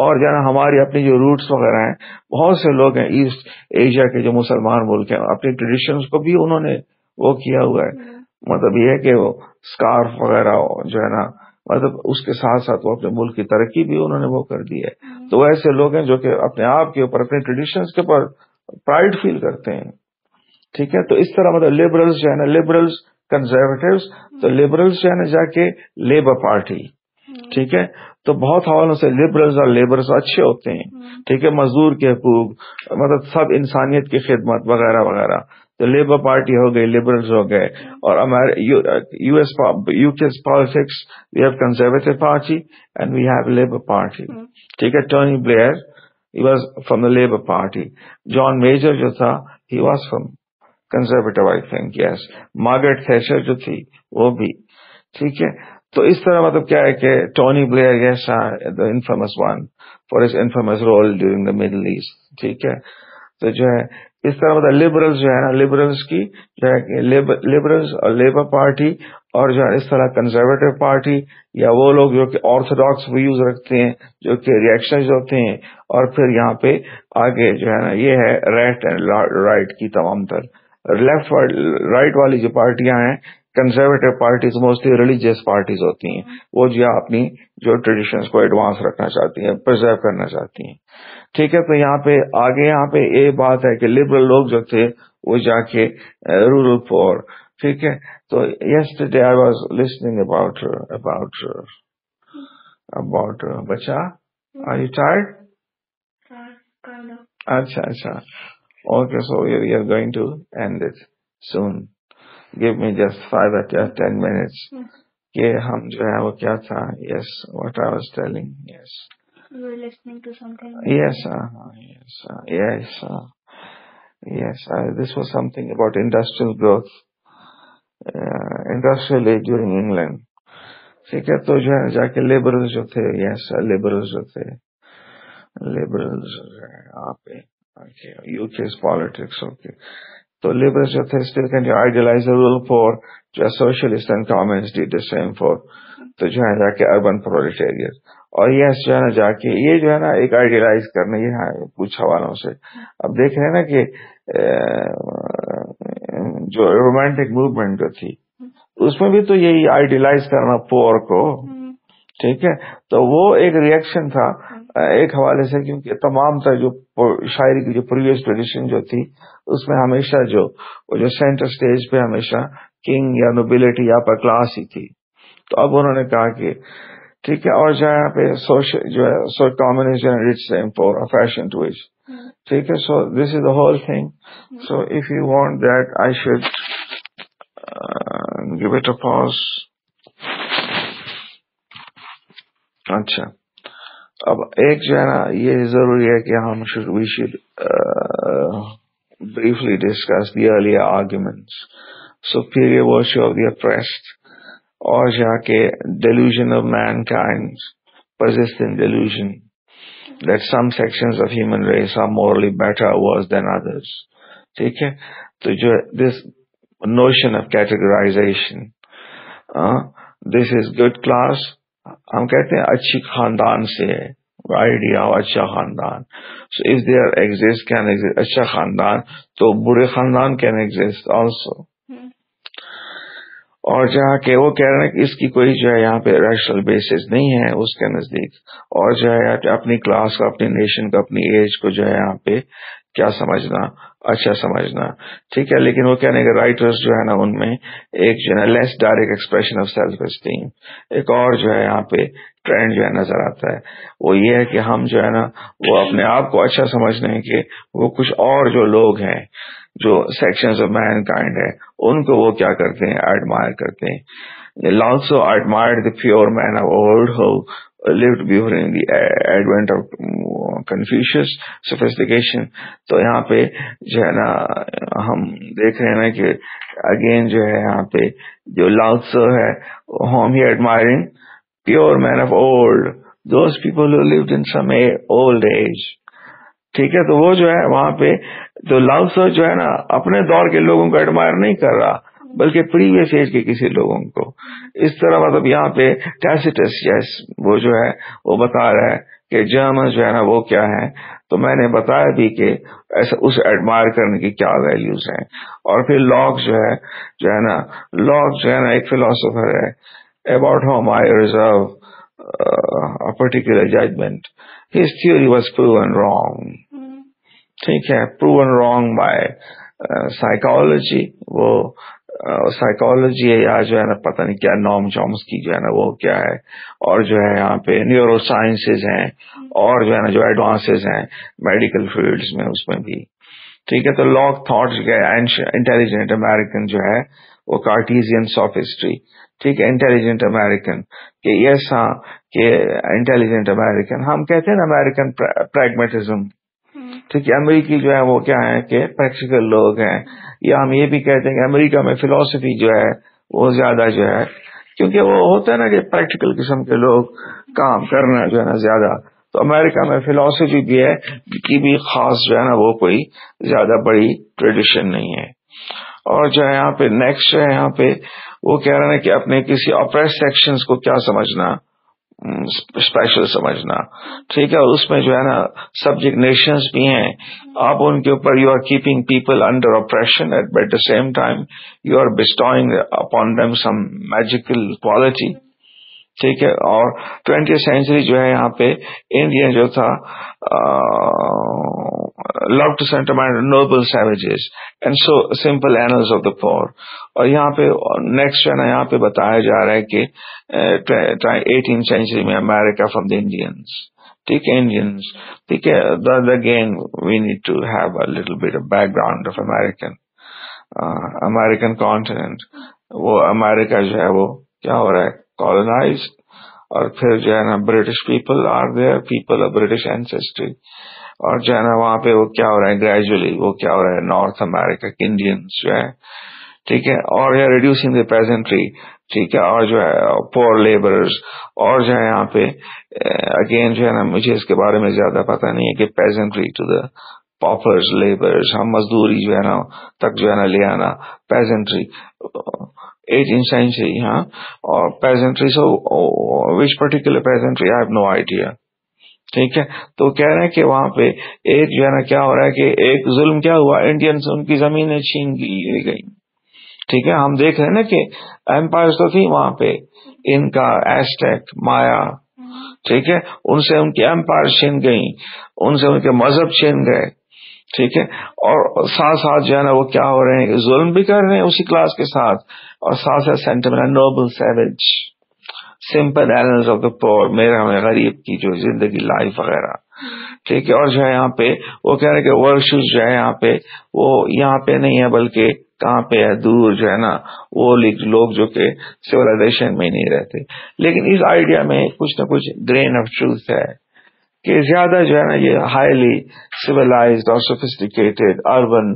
اور جو ہے نا ہماری اپنی جو روٹس وغیرہ ہیں, بہت سے لوگ ہیں ایسٹ ایشیا کے جو مسلمان ملک ہیں اپنی ٹریڈیشنز کو بھی انہوں نے وہ کیا ہوا ہے. مطلب یہ ہے کہ وہ اسکارف وغیرہ جو ہے نا مطلب اس کے ساتھ ساتھ وہ اپنے ملک کی ترقی بھی انہوں نے وہ کر دی ہے. تو وہ ایسے لوگ ہیں جو کہ اپنے آپ کے اوپر اپنے ٹریڈیشنز کے اوپر پرائڈ فیل کرتے ہیں. ٹھیک ہے, تو اس طرح مطلب لبرلز جو ہے نا لبرلز کنزرویٹوز, تو لبرلز جو ہے نا جا کے لیبر پارٹی. ٹھیک ہے, تو بہت حوالوں سے لبرلز اور لیبرز اچھے ہوتے ہیں. ٹھیک ہے, مزدور کے حقوق مطلب سب انسانیت کی خدمت وغیرہ وغیرہ. تو لیبر پارٹی ہو گئی, لبرلز ہو گئے, اور UK politics we have conservative party and we have Labour party. ٹھیک ہے, Tony Blair he was from the Labour party. John Major جو تھا he was from Conservative I think, yes. Margaret Thatcher جو تھی وہ بھی, ٹھیک ہے. تو اس طرح مطلب کیا ہے کہ Tony Blair, yes, the infamous one for his infamous role during the Middle East, ٹھیک ہے. تو جو ہے اس طرح مطلب لبرلز جو ہے نا, لبرلز کی جو ہے لبرلز اور لیبر پارٹی اور جو ہے اس طرح کنزرویٹو پارٹی یا وہ لوگ جو کہ آرتھوڈاکس ویوز رکھتے ہیں جو کہ ریئیکشنز ہوتے ہیں, اور پھر یہاں پہ آگے جو ہے نا یہ ہے لیفٹ اینڈ رائٹ کی تمام تر. لیفٹ رائٹ والی جو پارٹیاں ہیں conservative parties mostly religious parties ہوتی ہیں, وہ جو اپنی جو ٹریڈیشنز کو ایڈوانس رکھنا چاہتی ہیں, پرزرو کرنا چاہتی ہیں, ٹھیک ہے. تو یہاں پہ آگے یہاں پہ یہ بات ہے کہ لبرل لوگ جو تھے وہ جا کے رورل پور, ٹھیک ہے. تو yesterday I was listening about بچہ, are you tired? Kind of. اچھا. Okay, so we are going to end it soon. Give me just 5 or 10 minutes. کہ ہم جو ہے وہ کیا تھا, yes, what I was telling, yes. You were listening to something. Yes. This was something about industrial growth, industrial age during England. ٹھیک ہے. تو جو ہے جا کے لیبرلز جو تھے, یس, لیبرلز جو تھے, لیبرلز جو ہے یہاں پہ UK پالیٹکس, اوکے. تو لیبرلز جو تھے still can idealize the rule for جو ہے socialist and کامسٹ did the same for تو جو ہے جا کے اربن پرولٹیریٹ. اور یس جو ہے نا جا کے یہ جو ہے نا ایک آئیڈیلائز کرنے, یہ کچھ حوالوں سے اب دیکھ رہے ہیں نا کہ جو رومانٹک موومنٹ جو تھی اس میں بھی تو یہی آئیڈیلائز کرنا پور کو, ٹھیک ہے. تو وہ ایک ریئیکشن تھا ایک حوالے سے, کیونکہ تمام تر جو شاعری کی جو پریویس ٹریڈیشن جو تھی اس میں ہمیشہ جو سینٹر سٹیج پہ ہمیشہ کنگ یا نوبلٹی یا اپر کلاس ہی تھی. تو اب انہوں نے کہا کہ ٹھیک ہے, اور جہاں پہ جو ہے کامسٹ فور فیشن ٹو اچ, ٹھیک ہے. So this is the whole thing. So if you want that I should give it a pause. اچھا, اب ایک جو ہے نا یہ ضروری ہے کہ ہم we should briefly discuss the earlier arguments. Superior virtue of the oppressed, اور جا کے delusion of mankind, persistent delusion that some sections of human race are morally better or worse than others. ٹھیک ہے. تو جو this notion of categorization, this is good class, ہم کہتے ہیں اچھی خاندان سے ہے آئیڈیا اچھا خاندان. So if there exist can exist اچھا خاندان, تو برے خاندان کین ایگزسٹ آلسو. اور جہاں کہ وہ کہہ رہے ہیں کہ اس کی کوئی جو ہے یہاں پہ ریشنل بیسس نہیں ہے اس کے نزدیک, اور جو ہے اپنی کلاس کو, اپنی نیشن کو, اپنی ایج کو جو ہے یہاں پہ کیا سمجھنا, اچھا سمجھنا, ٹھیک ہے. لیکن وہ کہنے کے رائٹرز جو ہے نا ان میں ایک جو ہے نا less direct expression of self esteem, ایک اور جو ہے یہاں پہ ٹرینڈ جو ہے نظر آتا ہے, وہ یہ ہے کہ ہم جو ہے نا وہ اپنے آپ کو اچھا سمجھنے ہیں کہ وہ کچھ اور جو لوگ ہیں جو سیکشنز آف مین کائنڈ ہے ان کو وہ کیا کرتے ہیں, ایڈمائر کرتے ہیں. Lao admired the pure man of old who lived during the advent of Confucius sophistication. تو یہاں پہ جو ہے نا ہم دیکھ رہے ہیں نا کہ اگین جو ہے یہاں پہ جو Lao ہے whom he admiring pure man of old, those people who lived in some old age. ٹھیک ہے. تو وہ جو ہے وہاں پہ تو Lao جو ہے نا اپنے دور کے لوگوں کو ایڈمائر نہیں کر رہا بلکہ پریویس ایج کے کسی لوگوں کو. اس طرح مطلب یہاں پہ ٹیسیٹس یس وہ جو ہے وہ بتا رہا ہے کہ جرمن جو ہے نا وہ کیا ہے. تو میں نے بتایا بھی کہ ایسا اس ایڈمائر کرنے کی کیا ویلیوز ہیں. اور پھر لاک جو ہے نا لاک جو ہے نا ایک فلاسفر ہے, about whom I reserve a particular judgment. His theory was proven wrong. ٹھیک ہے, proven wrong by psychology. وہ سائیکالوجی ہے یا جو ہے نا پتہ نہیں کیا نام چومسکی جو ہے نا وہ کیا ہے, اور جو ہے یہاں پہ نیورو سائنسز ہیں, اور جو ہے نا جو ایڈوانسز ہیں میڈیکل فیلڈز میں اس میں بھی. ٹھیک ہے. تو لاک تھاٹ انٹیلیجنٹ امریکن جو ہے وہ کارٹیزین سافسٹری, ٹھیک ہے, انٹیلیجنٹ امریکن کہ یس ہاں کہ انٹیلیجنٹ امریکن ہم کہتے ہیں نا امریکن پریگمیٹزم. ٹھیک ہے. امریکی جو ہے وہ کیا ہے کہ پریکٹیکل لوگ ہیں, یا ہم یہ بھی کہتے ہیں کہ امریکہ میں فلسفی جو ہے وہ زیادہ جو ہے، کیونکہ وہ ہوتا ہے نا کہ پریکٹیکل قسم کے لوگ کام کرنا جو ہے نا زیادہ، تو امریکہ میں فلسفی بھی ہے کی بھی خاص جو ہے نا وہ کوئی زیادہ بڑی ٹریڈیشن نہیں ہے. اور جو ہے یہاں پہ نیکسٹ جو ہے یہاں پہ وہ کہہ رہے ہیں کہ اپنے کسی اپریس سیکشنز کو کیا سمجھنا، اسپیشل سمجھنا. ٹھیک ہے، اس میں جو ہے نا سبجیکٹ نیشنز بھی ہیں، آپ ان کے اوپر you are keeping people under oppression at the same time you are bestowing upon them some magical quality. ٹھیک ہے، اور 20th سینچری جو ہے یہاں پہ انڈیا جو تھا love to sentiment noble savages and so simple annals of the poor. اور یہاں پہ نیکسٹ ہے نا یہاں پہ بتایا جا رہا ہے کہ 18th سینچری میں امیریکا فرام دا انڈینس. ٹھیک ہے، انڈینس. ٹھیک ہے، again we need to have a little bit background of American continent. وہ امریکہ جو ہے وہ کیا ہو رہا ہے، colonized. اور پھر جو ہے نا British people are there, people of British ancestry. اور جو ہے نا وہاں پہ وہ کیا ہو رہا ہے گریجولی وہ کیا ہو رہا ہے نارتھ امریکہ کے انڈینس جو ہے. ٹھیک ہے، اور یہ ریڈیوسنگ دا پیزنٹری. ٹھیک ہے، اور جو ہے پور لیبرز. اور جو ہے یہاں پہ اگین جو ہے نا مجھے اس کے بارے میں زیادہ پتہ نہیں ہے کہ پیزنٹری ٹو دا پاپرز لیبرز، ہم مزدوری جو ہے نا تک جو ہے نا لے آنا. پیزنٹری 18th century. ہاں، اور peasantry so which particular peasantry I have no idea. ٹھیک ہے، تو کہہ رہے ہیں کہ وہاں پہ ایک جو ہے نا کیا ہو رہا ہے کہ ایک ظلم کیا ہوا، انڈینس ان کی زمینیں چھین لی گئی. ٹھیک ہے، ہم دیکھ رہے ہیں نا کہ ایمپائر تو تھی وہاں پہ، ان کا ایسٹیک مایا. ٹھیک ہے، ان سے ان کی ایمپائر چھین گئی، ان سے ان کے مذہب چھین گئے. ٹھیک ہے، اور ساتھ ساتھ جو ہے نا وہ کیا ہو رہے ہیں، ظلم بھی کر رہے ہیں اسی کلاس کے ساتھ، اور ساتھ ساتھ sentiment Nobel sewage simple annals of the پور، میرا غریب کی جو زندگی لائف وغیرہ. ٹھیک ہے، اور جو ہے یہاں پہ وہ کہہ رہے ہیں کہ ورشز جو ہے یہاں پہ وہ یہاں پہ نہیں ہے بلکہ کہاں پہ ہے، دور جو ہے نا وہ لوگ جو کہ سویلائزیشن میں نہیں رہتے. لیکن اس آئیڈیا میں کچھ نہ کچھ گرین آف ٹروتھ ہے کہ زیادہ جو ہے نا یہ ہائیلی سویلائزڈ اور sophisticated urban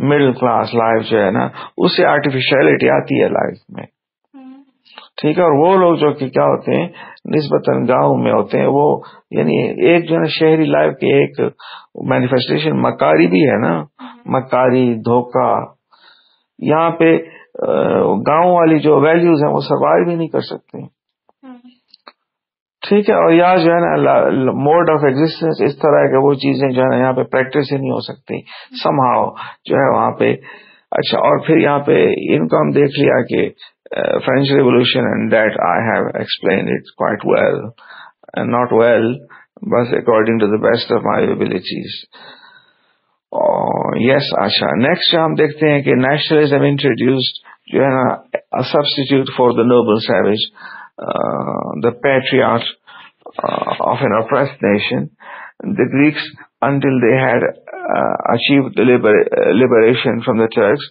middle class life جو ہے نا اس سے آرٹیفیشلٹی آتی ہے لائف میں. ٹھیک ہے، اور وہ لوگ جو کہ کیا ہوتے ہیں نسبتاً گاؤں میں ہوتے ہیں، وہ یعنی ایک جو ہے نا شہری لائف کے ایک مینیفیسٹیشن مکاری بھی ہے نا، مکاری دھوکہ. یہاں پہ گاؤں والی جو ویلیوز ہیں وہ سروائیو بھی نہیں کر سکتے. ٹھیک ہے، اور یہاں جو ہے نا موڈ آف ایگزسٹنس اس طرح ہے کہ وہ چیزیں جو ہے نا یہاں پہ پریکٹس ہی نہیں ہو سکتی سم ہاؤ جو ہے وہاں پہ. اچھا، اور پھر یہاں پہ ان کو ہم دیکھ لیا کہ French Revolution and that I have explained it quite well and not well بس according to the best of my abilities. Yes. اچھا، نیکسٹ ہم دیکھتے ہیں کہ نیشنلزم انٹروڈیوسڈ جو ہے نا substitute for the Nobel sewage the patriarch of an oppressed nation. The Greeks, until they had achieved the liberation from the Turks,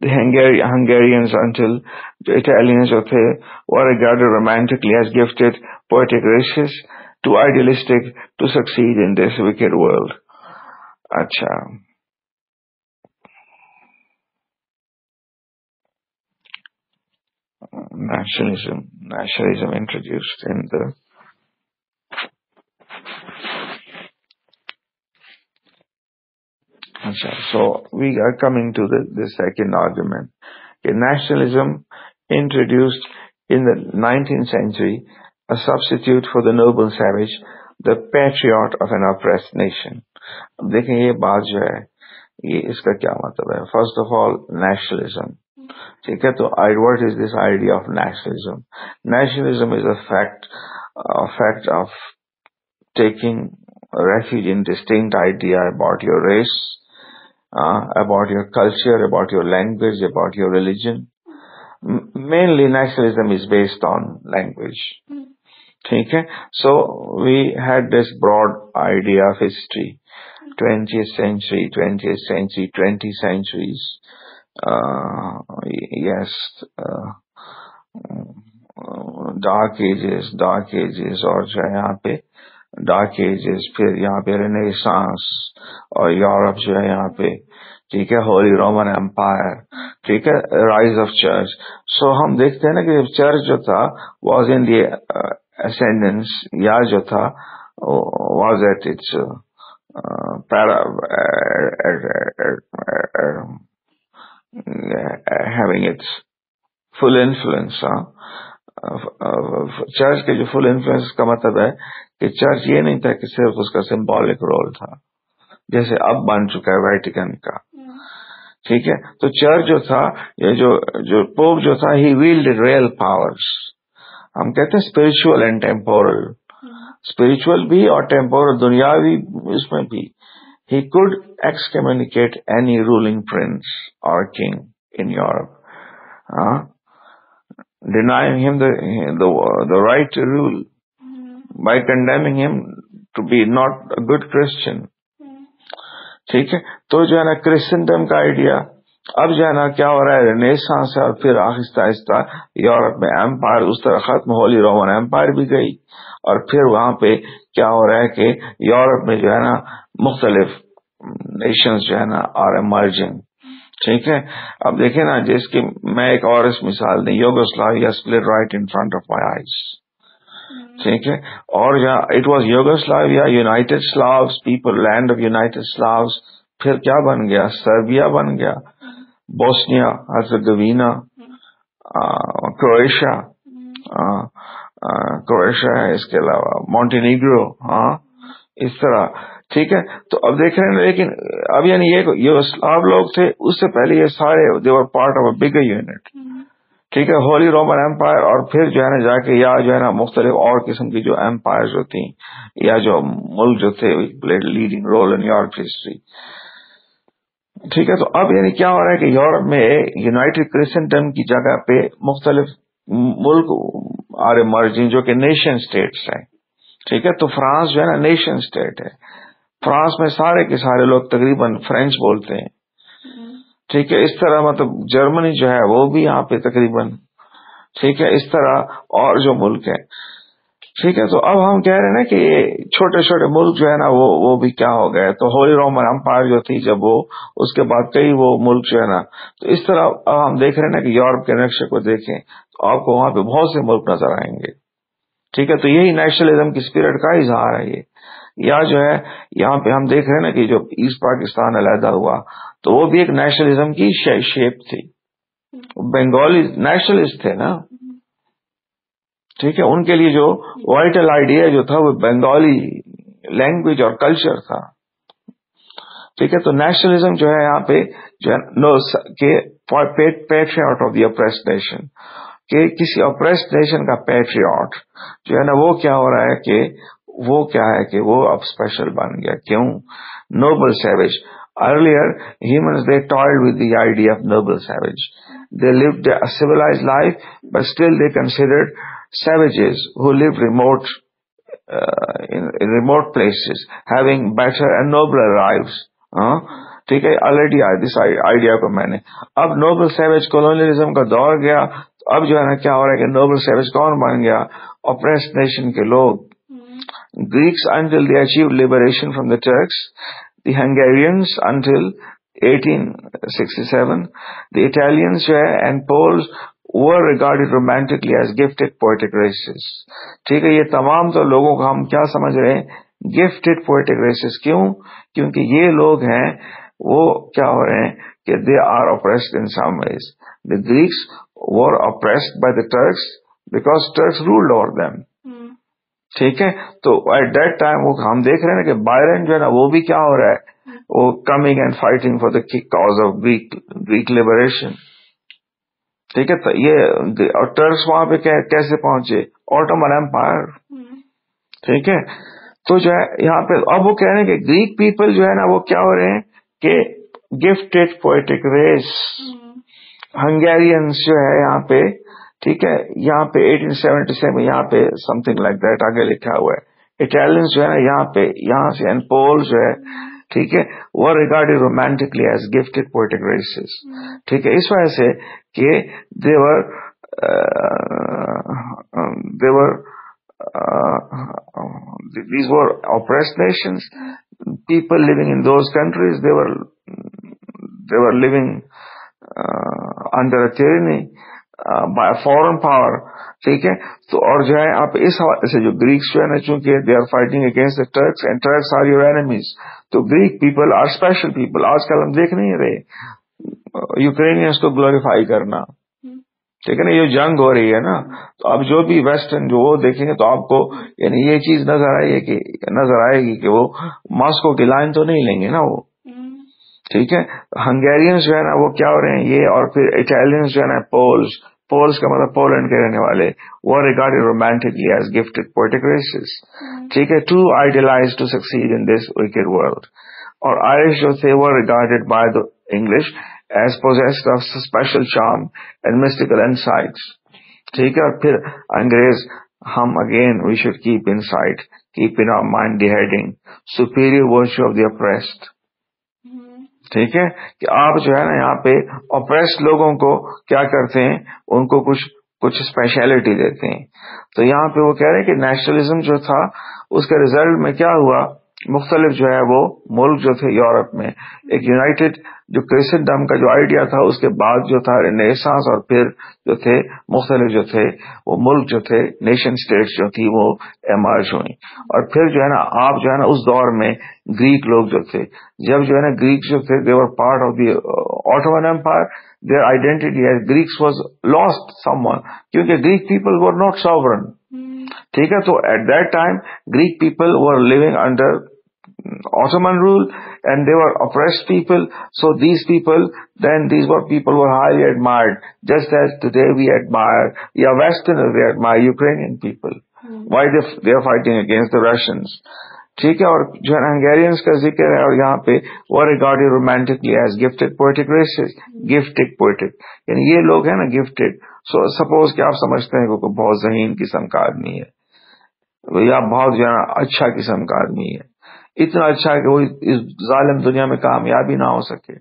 the Hungarians until the Italians were regarded romantically as gifted, poetic races, too idealistic to succeed in this wicked world. Acha. Nationalism introduced in the so we are coming to the second argument. Nationalism introduced in the 19th century, a substitute for the noble savage, the patriot of an oppressed nation. اب دیکھیں یہ بات جو ہے یہ اس کا کیا مطلب ہے. First of all nationalism. ٹھیک ہے، تو what is this idea of nationalism? Nationalism is a fact of taking refuge in distinct idea about your race, about your culture, about your language, about your religion. Mainly nationalism is based on language. ٹھیک ہے، so we had this broad idea of history, 20th century, 20 centuries. Yes, dark ages اور جو ہے یہاں پہ dark ages, پھر یہاں پہ رینیسانس اور یورپ جو ہے یہاں پہ ٹھیک ہے, ہولی رومن امپائر, ٹھیک ہے, رائز آف چرچ. سو ہم دیکھتے ہیں نا کہ چرچ جو تھا واز ان دی ascendance, یا جو تھا was at its having its full influence. Church کے جو فل انفلوئنس کا مطلب ہے کہ چرچ یہ نہیں تھا کہ صرف اس کا سمبولک رول تھا جیسے اب بن چکا ہے ویٹیکن کا, ٹھیک ہے. تو چرچ جو تھا, یہ جو پوپ جو تھا, ہی ویلڈ ریئل پاورس. ہم کہتے ہیں اسپرچل اینڈ ٹیمپورل, اسپرچل بھی اور ٹیمپورل دنیاوی اس میں بھی. He could excommunicate any ruling prince or king in Europe, denying him the right to rule by condemning him to be not a good Christian. ٹھیک ہے. تو جو ہے نا کرسچنڈم کا آئیڈیا اب جو ہے نا کیا ہو رہا ہے, رینیسانس ہے, اور پھر آہستہ آہستہ یورپ میں امپائر اس طرح ختم, ہولی رومن امپائر بھی گئی, اور پھر وہاں پہ کیا ہو رہا ہے کہ یورپ میں جو ہے نا مختلف نیشنز جو ہے نا آر ایمرجنگ. ٹھیک ہے. اب دیکھیں نا, جس کی میں ایک اور اس مثال دیں, Yugoslavia split right in front of my eyes. ٹھیک ہے. اور it was Yugoslavia, United Slavs, people, land of United Slavs. پھر کیا بن گیا, سربیا بن گیا, بوسنیا ہرزیگوینا, کروشیا ہے, اس کے علاوہ مونٹینیگرو, اس طرح. ٹھیک ہے. تو اب دیکھ رہے ہیں, لیکن اب یعنی یہ اسلاو لوگ تھے, اس سے پہلے یہ سارے they were part of a bigger unit. ٹھیک ہے. ہولی رومن امپائر, اور پھر جو ہے نا جا کے یا جو ہے نا مختلف اور قسم کی جو امپائر جو تھیں یا جو ملک جو تھے leading role in Europe history. ٹھیک ہے. تو اب یعنی کیا ہو رہا ہے کہ یورپ میں یونائٹڈ کرسچنڈم کی جگہ پہ مختلف ملک آر ایمرجنگ جو کہ نیشن اسٹیٹس ہیں. ٹھیک ہے. تو فرانس جو ہے نا نیشن اسٹیٹ ہے. فرانس میں سارے کے سارے لوگ تقریباً فرینچ بولتے ہیں. ٹھیک ہے. اس طرح مطلب جرمنی جو ہے وہ بھی یہاں پہ تقریباً. ٹھیک ہے. اس طرح اور جو ملک ہے. ٹھیک ہے. تو اب ہم کہہ رہے ہیں نا کہ چھوٹے چھوٹے ملک جو ہے نا وہ بھی کیا ہو گئے. تو ہولی رومن امپائر جو تھی جب وہ, اس کے بعد کئی وہ ملک جو ہے نا, تو اس طرح اب ہم دیکھ رہے ہیں نا کہ یورپ کے نقشے کو دیکھیں تو آپ کو وہاں پہ بہت سے ملک نظر آئیں گے. ٹھیک ہے. تو یہی نیشنلزم کی اسپرٹ کا اظہار ہے یہ. یا جو ہے یہاں پہ ہم دیکھ رہے ہیں نا کہ جو ایسٹ پاکستان علیحدہ ہوا تو وہ بھی ایک نیشنلزم کی شیپ تھی. بنگالی نیشنلسٹ تھے نا. ٹھیک ہے. ان کے لیے جو وائٹل آئیڈیا جو تھا وہ بنگالی لینگویج اور کلچر تھا. ٹھیک ہے. تو نیشنلزم جو ہے یہاں پہ جو ہے patriot of the oppressed nation, کہ کسی اپریسڈ نیشن کا پیٹریاٹ جو ہے نا وہ کیا ہو رہا ہے کہ وہ کیا ہے کہ وہ اب اسپیشل بن گیا. کیوں؟ Nobel sewage. Earlier, humans, they toyed with the idea of noble savage. They lived a civilized life, but still they considered savages who lived in remote places, having better and nobler lives. ٹھیک ہے. Already this idea کو میں نے, اب Nobel sewage colonialism کا دور گیا, تو اب جو ہے نا کیا ہو رہا ہے کہ نوبل سیویج کون بن گیا؟ oppressed nation کے لوگ. Greeks until they achieved liberation from the Turks, the Hungarians until 1867, the Italians and Poles were regarded romantically as gifted poetic races. ٹھیک ہے. یہ تمام تو لوگوں کو ہم کیا سمجھ رہے ہیں؟ gifted poetic races. کیوں؟ کیونکہ یہ لوگ ہیں وہ کیا ہو رہے ہیں کہ they are oppressed in some ways. The Greeks were oppressed by the Turks because Turks ruled over them. ٹھیک ہے. تو ایٹ دیٹ ٹائم وہ ہم دیکھ رہے ہیں کہ بائرن جو ہے نا وہ بھی کیا ہو رہا ہے, وہ coming and fighting for the cause of Greek liberation. ٹھیک ہے. تو یہ اور ٹرکس وہاں پہ کیسے پہنچے؟ Ottoman empire. ٹھیک ہے. تو جو ہے یہاں پہ اب وہ کہہ رہے ہیں کہ گریک پیپل جو ہے نا وہ کیا ہو رہے ہیں کہ گفٹیڈ پوئٹک ریس. ہنگیرینس جو ہے یہاں پہ, ٹھیک ہے, یہاں پہ 1877 یہاں پہ سم تھنگ لائک دیٹ آگے لکھا ہوا ہے. اٹیلینس جو ہے نا یہاں پہ, یہاں سے اینڈ پول جو ہے, ٹھیک ہے, وہ regarded romantically as gifted poetic races. ٹھیک ہے. اس وجہ سے کہ these were oppressed nations. People living in those countries, they were living under a tyranny by a foreign power. ٹھیک ہے. تو اور جو ہے آپ اس حوالے سے جو گریکس جو ہے نا, چونکہ they are fighting against the Turks and Turks are your enemies, تو Greek people are special people. آج کل ہم دیکھ نہیں رہے یوکرینینس کو گلوریفائی کرنا, ٹھیک ہے نا, یہ جنگ ہو رہی ہے نا, تو اب جو بھی ویسٹرن جو وہ دیکھیں گے تو آپ کو یعنی یہ چیز نظر آئے گی کہ وہ ماسکو کی لائن تو نہیں لیں گے نا وہ, ٹھیک ہے. ہنگیرینس جو ہے نا وہ کیا ہو رہے ہیں یہ, اور پھر اٹالینس جو ہے نا, پولز کا مطلب پولینڈ کے رہنے والے, وہ regarded romantically as gifted poetic races, ٹھیک ہے, to idealize to succeed in this wicked world. اور آئرش جو تھے وہ regarded by the English as possessed of special charm and mystical insights. ٹھیک ہے. اور پھر انگریز, ہم again we should keep in sight, keep in our mind the heading superior virtue of the oppressed. ٹھیک ہے, کہ آپ جو ہے نا یہاں پہ oppressed لوگوں کو کیا کرتے ہیں, ان کو کچھ اسپیشلٹی دیتے ہیں. تو یہاں پہ وہ کہہ رہے ہیں کہ نیشنلزم جو تھا اس کے ریزلٹ میں کیا ہوا, مختلف جو ہے وہ ملک جو تھے یورپ میں, ایک یونائٹڈ جو کرسچنڈم کا جو آئیڈیا تھا اس کے بعد جو تھا رینیسانس, اور پھر جو تھے مختلف جو تھے وہ ملک جو تھے نیشن اسٹیٹس جو تھی وہ ایمرج ہوئی. اور پھر جو ہے نا آپ جو ہے نا اس دور میں گریک لوگ جو تھے, جب جو ہے نا گریک جو تھے they were part of the Ottoman Empire, their identity as Greeks was lost somewhat, کیونکہ Greek people were not sovereign. ٹھیک ہے. تو at that time Greek people were living under Ottoman rule and they were oppressed people. So these people, then these were people were highly admired, just as today we admire, Westerners, they admire Ukrainian people. Why they are fighting against the Russians. ٹھیک ہے. اور جو ہے ہنگیرینس کا ذکر ہے, اور یہاں پہ وہ regarded romantically as gifted poetic races. Gifted poetic یعنی یہ لوگ ہیں نا گفٹڈ. سو سپوز کہ آپ سمجھتے ہیں کہ کوئی بہت ذہین قسم کا آدمی ہے, یا بہت جو ہے اچھا قسم کا آدمی ہے, اتنا اچھا کہ وہ اس ظالم دنیا میں کامیابی نہ ہو سکے.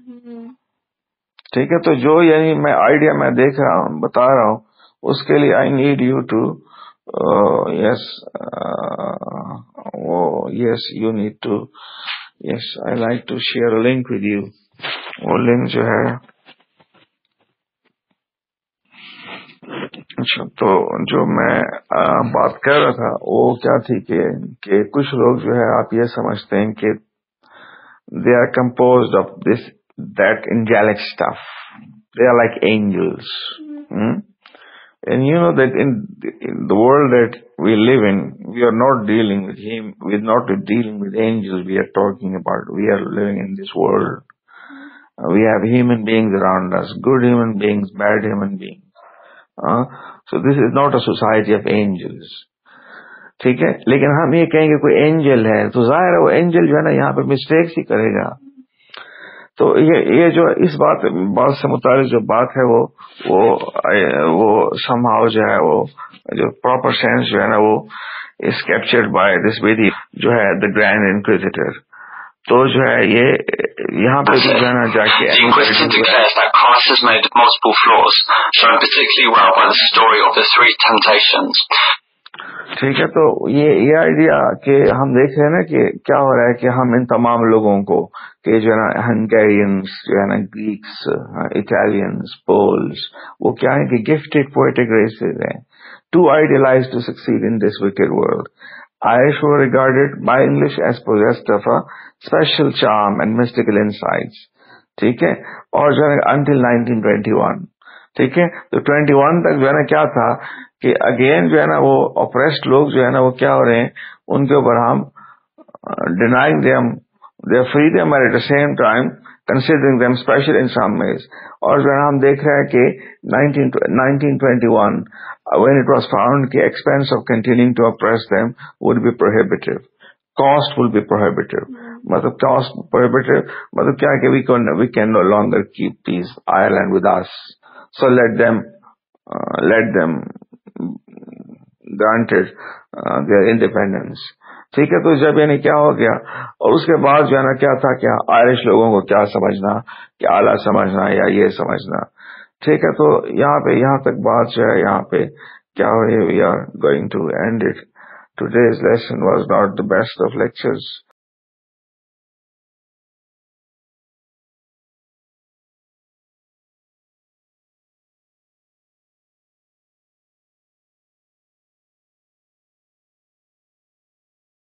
ٹھیک ہے. تو جو یعنی میں آئیڈیا میں دیکھ رہا ہوں, بتا رہا ہوں, اس کے لیے I need you to yes you need to yes I like to share a link with you. وہ لنک جو ہے, اچھا, تو جو میں بات کر رہا تھا وہ کیا تھی کہ کچھ لوگ جو ہے آپ یہ سمجھتے ہیں کہ they are composed of that angelic stuff. They are like angels. And you know that in the world that we live in, we are not dealing with him. We are not dealing with angels. We are talking about, we are living in this world. We have human beings around us, good human beings, bad human beings. So this is not a society of angels. ٹھیک ہے. لیکن ہم یہ کہیں گے کوئی Angel ہے, تو ظاہر ہے وہ اینجل جو ہے نا یہاں پہ مسٹیکس ہی کرے گا. تو یہ جو اس بات سے متعلق جو بات ہے وہ somehow جو ہے وہ جو پراپر سینس جو ہے نا وہ is captured by this Vedi جو ہے the Grand Inquisitor. تو جو ہے یہ یہاں پہ جو ہے نا جا کے The Inquisitor declares that Christ has made multiple flaws, shown particularly well by the story of the three temptations. ٹھیک ہے. تو یہ آئیڈیا کہ ہم دیکھ رہے ہیں نا کہ کیا ہو رہا ہے کہ ہم ان تمام لوگوں کو کہ جو ہے نا ہنگیرینس جو ہے نا گریکس, اٹالینس, پولز, وہ کیا ہے کہ گفٹڈ پوئٹک ریسز ہیں, to idealize to succeed in this wicked world. Irish were regarded by English as possessed of a special charm and mystical insights. ٹھیک ہے. اور جو ہے until 1921. ٹھیک ہے. تو 21 تک جو ہے نا کیا تھا کہ اگین جو ہے نا وہ oppressed لوگ جو ہے نا وہ کیا ہو رہے ہیں, ان کے اوپر ہم denying them their freedom and at the same time considering them special in some ways. اور جو ہے نا ہم دیکھ رہے ہیں کہ 1921 when it was found کہ expense of continuing to oppress them would be prohibitive, cost will be prohibitive. مطلب cost prohibitive مطلب کیا کہ we can no longer keep these Ireland with us, so let them granted their independence. ٹھیک ہے. تو جب یعنی کیا ہو گیا, اور اس کے بعد جو ہے نا کیا تھا, کیا آئرش لوگوں کو کیا سمجھنا, کہ اعلیٰ سمجھنا یا یہ سمجھنا. ٹھیک ہے. تو یہاں تک بات جو ہے یہاں پہ کیا ہو رہی ہے, we are going to end it. Today's lesson was not the best of lectures.